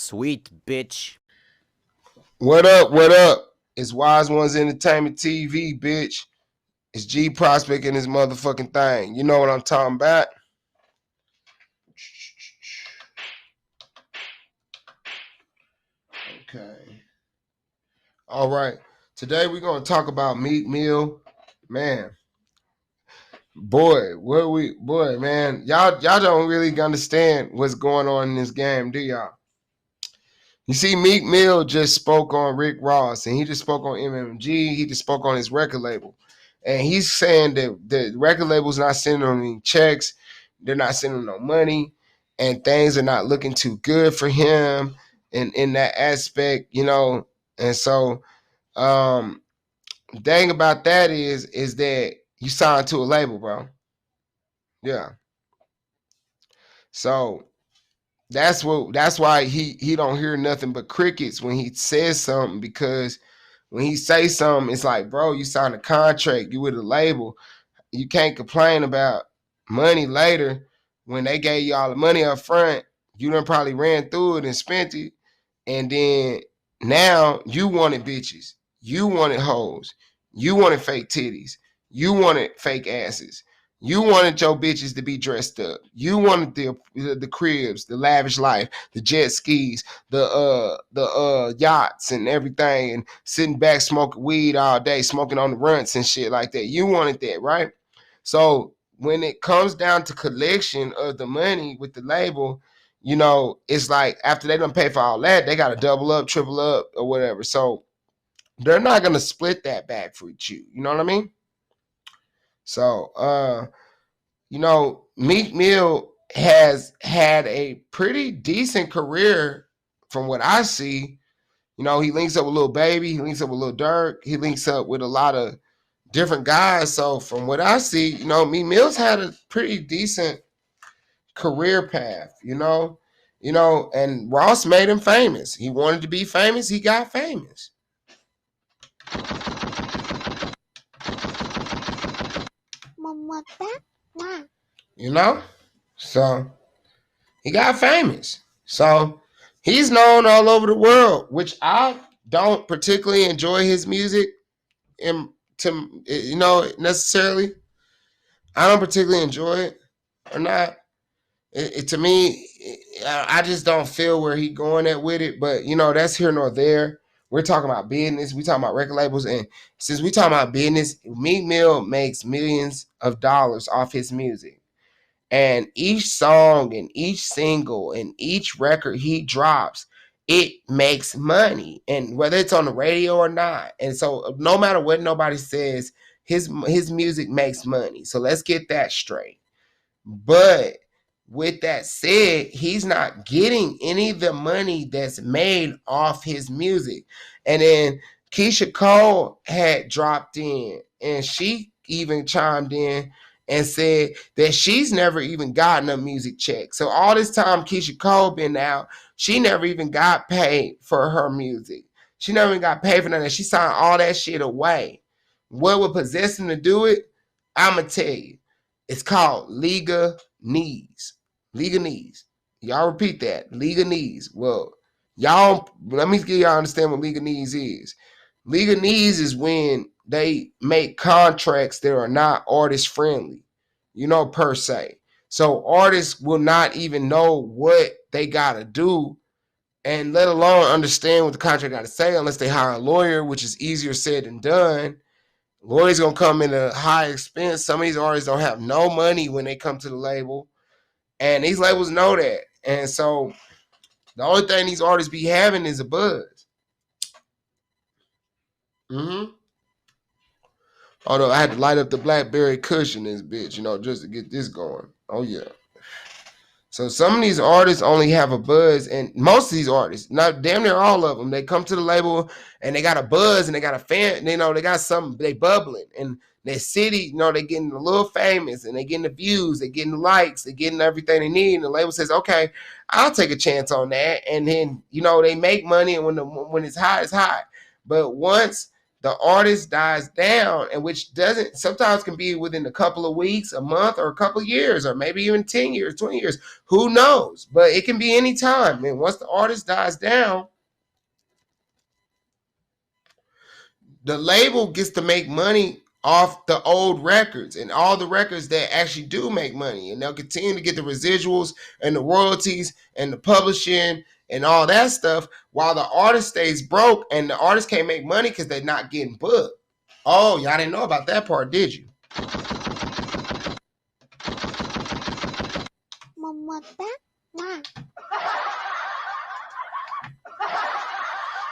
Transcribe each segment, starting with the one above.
Sweet bitch. What up? What up? It's Wizeonez Entertainment TV, bitch. It's geeprospect and his motherfucking thing. You know what I'm talking about? Okay. All right. Today we're gonna talk about Meek Mill. Man. Man. Y'all don't really understand what's going on in this game, do y'all? You see, Meek Mill just spoke on Rick Ross, and he just spoke on MMG. He just spoke on his record label. And he's saying that the record label's not sending him any checks. They're not sending him no money. And things are not looking too good for him in that aspect, you know. And so the thing about that is that you signed to a label, bro. Yeah. So that's why he don't hear nothing but crickets when he says something, because when he say something, it's like, bro, you signed a contract, you with a label. You can't complain about money later when they gave you all the money up front. You done probably ran through it and spent it. And then now you wanted bitches. You wanted hoes. You wanted fake titties. You wanted fake asses. You wanted your bitches to be dressed up. You wanted the cribs, the lavish life, the jet skis, the yachts and everything, and sitting back smoking weed all day, smoking on the runts and shit like that. You wanted that, right? So when it comes down to collection of the money with the label, you know, it's like after they don't pay for all that, they got to double up, triple up, or whatever. So they're not gonna split that back for you. You know what I mean? So, you know, Meek Mill has had a pretty decent career from what I see. You know, he links up with Lil Baby, he links up with Lil Durk, he links up with a lot of different guys. So from what I see, you know, Meek Mill's had a pretty decent career path, you know, and Ross made him famous. He wanted to be famous, he got famous. You know? So he got famous. So he's known all over the world, which I don't particularly enjoy his music necessarily. I don't particularly enjoy it or not. To me, I just don't feel where he going at with it. But, you know, that's here nor there. We're talking about business. We talking about record labels. And since we talking about business, Meek Mill makes millions of dollars off his music. And each song and each single and each record he drops, it makes money. And whether it's on the radio or not. And so no matter what nobody says, his music makes money. So let's get that straight. But with that said, he's not getting any of the money that's made off his music. And then Keisha Cole had dropped in, and she even chimed in and said that she's never even gotten a music check. So all this time Keisha Cole been out, she never even got paid for her music. She never even got paid for nothing. She signed all that shit away. What would possess him to do it? I'ma tell you. It's called Legalese. Legalese. Y'all repeat that. Legalese. Well, y'all, let me get y'all understand what legalese is. Legalese is when they make contracts that are not artist friendly, you know, per se. So artists will not even know what they gotta do, and let alone understand what the contract gotta say, unless they hire a lawyer, which is easier said than done. Lawyers gonna come in a high expense. Some of these artists don't have no money when they come to the label, and these labels know that. And so the only thing these artists be having is a buzz. Although I had to light up the BlackBerry cushion this bitch, you know, just to get this going. Oh yeah. So some of these artists only have a buzz, and most of these artists, not damn near all of them, they come to the label and they got a buzz and they got a fan, you know, they got something, they bubbling, and their city, you know, they getting a little famous, and they getting the views, they getting the likes, they getting everything they need, and the label says, okay, I'll take a chance on that, and then, you know, they make money, and when it's high, it's high. But once the artist dies down, and which doesn't sometimes can be within a couple of weeks, a month, or a couple of years, or maybe even 10 years, 20 years. Who knows? But it can be any time. And once the artist dies down, the label gets to make money off the old records and all the records that actually do make money. And they'll continue to get the residuals and the royalties and the publishing and all that stuff while the artist stays broke and the artist can't make money because they're not getting booked. Oh, y'all didn't know about that part, did you?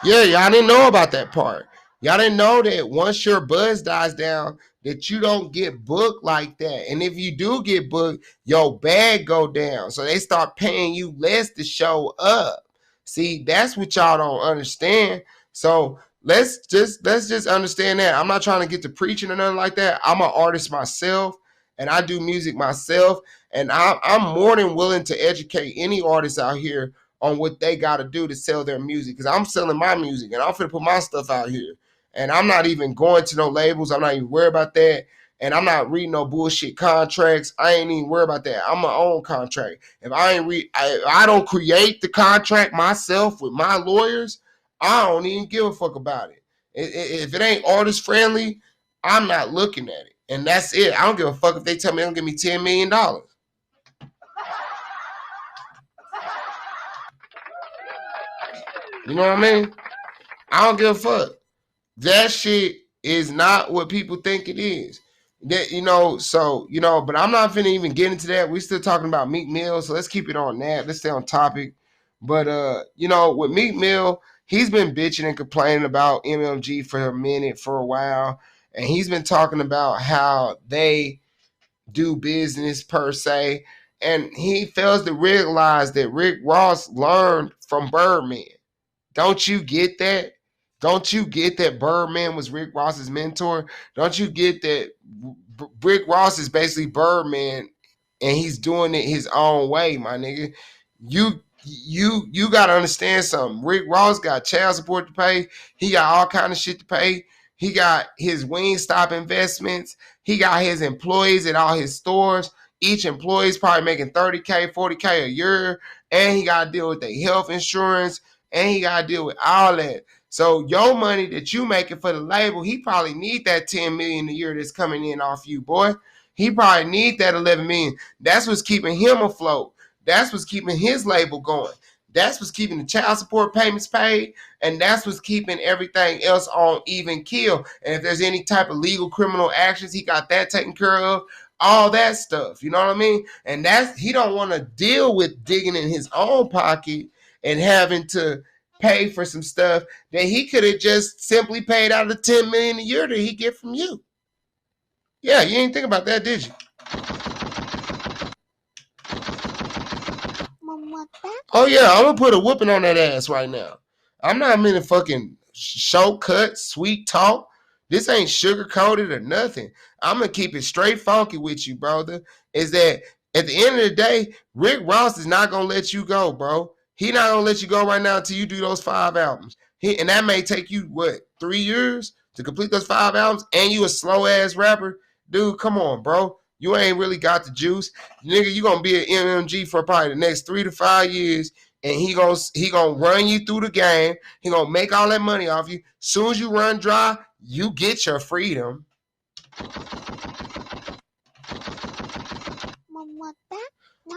Yeah, y'all didn't know about that part. Y'all didn't know that once your buzz dies down, that you don't get booked like that. And if you do get booked, your bag go down. So they start paying you less to show up. See, that's what y'all don't understand. So let's just understand that. I'm not trying to get to preaching or nothing like that. I'm an artist myself, and I do music myself, and I'm more than willing to educate any artist out here on what they got to do to sell their music, because I'm selling my music and I'm finna put my stuff out here, and I'm not even going to no labels. I'm not even worried about that, and I'm not reading no bullshit contracts. I ain't even worried about that. I'm my own contract. If I don't create the contract myself with my lawyers, I don't even give a fuck about it. If it ain't artist friendly, I'm not looking at it, and that's it. I don't give a fuck if they tell me they're gonna give me $10 million. You know what I mean? I don't give a fuck. That shit is not what people think it is. That, but I'm not finna even get into that. We're still talking about Meek Mill, so let's keep it on that. Let's stay on topic. But with Meek Mill, he's been bitching and complaining about MMG for a minute, for a while, and he's been talking about how they do business per se, and he fails to realize that Rick Ross learned from Birdman. Don't you get that? Don't you get that Birdman was Rick Ross's mentor? Don't you get that Rick Ross is basically Birdman and he's doing it his own way, my nigga? You gotta understand something. Rick Ross got child support to pay. He got all kind of shit to pay. He got his Wingstop investments. He got his employees at all his stores. Each employee is probably making 30K, 40K a year. And he got to deal with their health insurance. And he got to deal with all that. So your money that you making for the label, he probably need that 10 million a year that's coming in off you, boy. He probably need that 11 million. That's what's keeping him afloat. That's what's keeping his label going. That's what's keeping the child support payments paid, and that's what's keeping everything else on even keel. And if there's any type of legal criminal actions, he got that taken care of. All that stuff, you know what I mean? And he don't want to deal with digging in his own pocket and having to pay for some stuff that he could have just simply paid out of the 10 million a year that he get from you. Yeah, you didn't think about that, did you? Oh yeah, I'm gonna put a whooping on that ass right now. I'm not meaning fucking shortcut, sweet talk. This ain't sugar coated or nothing. I'm gonna keep it straight funky with you, brother. Is that at the end of the day, Rick Ross is not gonna let you go, bro. He not gonna let you go right now until you do those 5 albums. And that may take you 3 years to complete those 5 albums, and you a slow ass rapper, dude. Come on, bro. You ain't really got the juice, nigga. You gonna be an MMG for probably the next 3 to 5 years, and he gonna run you through the game. He gonna make all that money off you. Soon as you run dry, you get your freedom.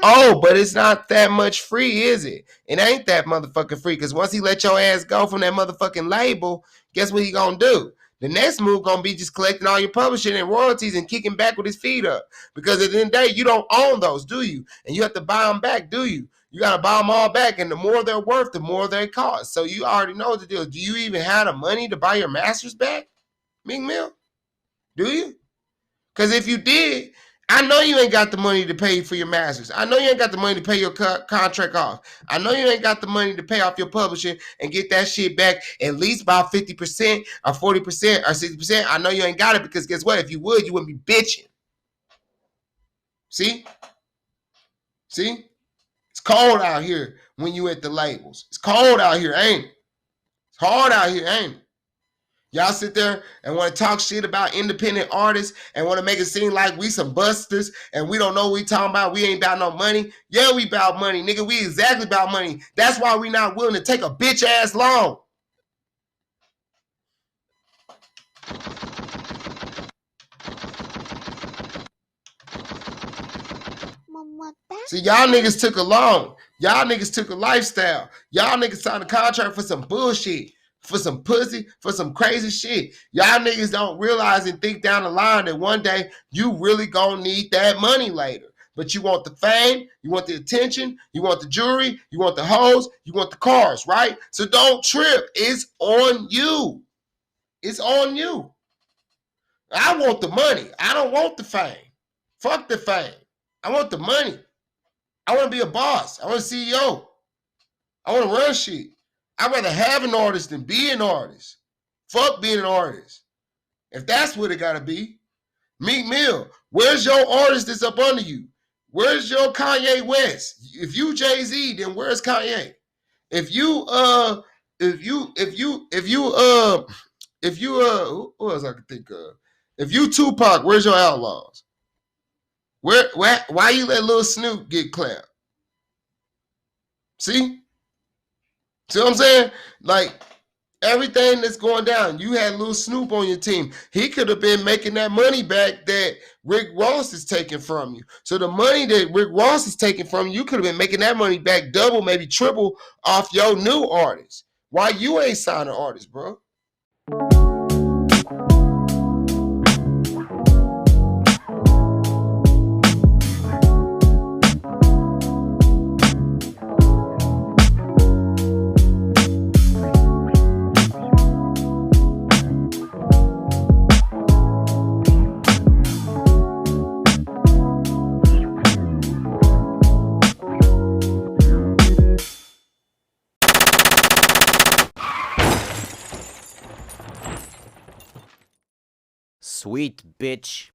Oh, but it's not that much free, is it? It ain't that motherfucking free, because once he let your ass go from that motherfucking label, guess what he gonna do? The next move gonna be just collecting all your publishing and royalties and kicking back with his feet up. Because at the end of the day, you don't own those, do you? And you have to buy them back, do you? You gotta buy them all back, and the more they're worth, the more they cost. So you already know the deal. Do you even have the money to buy your masters back, Meek Mill? Do you? Because if you did, I know you ain't got the money to pay for your masters. I know you ain't got the money to pay your contract off. I know you ain't got the money to pay off your publishing and get that shit back at least by 50% or 40% or 60%. I know you ain't got it, because guess what? If you would, you wouldn't be bitching. See? It's cold out here when you at the labels. It's cold out here, ain't it? It's hard out here, ain't it? Y'all sit there and want to talk shit about independent artists and want to make it seem like we some busters and we don't know what we talking about. We ain't about no money. Yeah, we about money, nigga. We exactly about money. That's why we not willing to take a bitch ass loan. See, y'all niggas took a loan. Y'all niggas took a lifestyle. Y'all niggas signed a contract for some bullshit, for some pussy, for some crazy shit. Y'all niggas don't realize and think down the line that one day you really gonna need that money later. But you want the fame, you want the attention, you want the jewelry, you want the hoes, you want the cars, right? So don't trip. It's on you. It's on you. I want the money. I don't want the fame. Fuck the fame. I want the money. I want to be a boss. I want a CEO. I want to run shit. I'd rather have an artist than be an artist. Fuck being an artist. If that's what it gotta be. Meek Mill, where's your artist that's up under you? Where's your Kanye West? If you Jay-Z, then where's Kanye? If you who else I could think of? If you Tupac, where's your Outlaws? Why you let Lil Snoop get clapped? See what I'm saying? Like, everything that's going down, you had Lil Snoop on your team. He could have been making that money back that Rick Ross is taking from you. So the money that Rick Ross is taking from you, you could have been making that money back double, maybe triple off your new artist. Why you ain't signing artists, bro? Sweet bitch.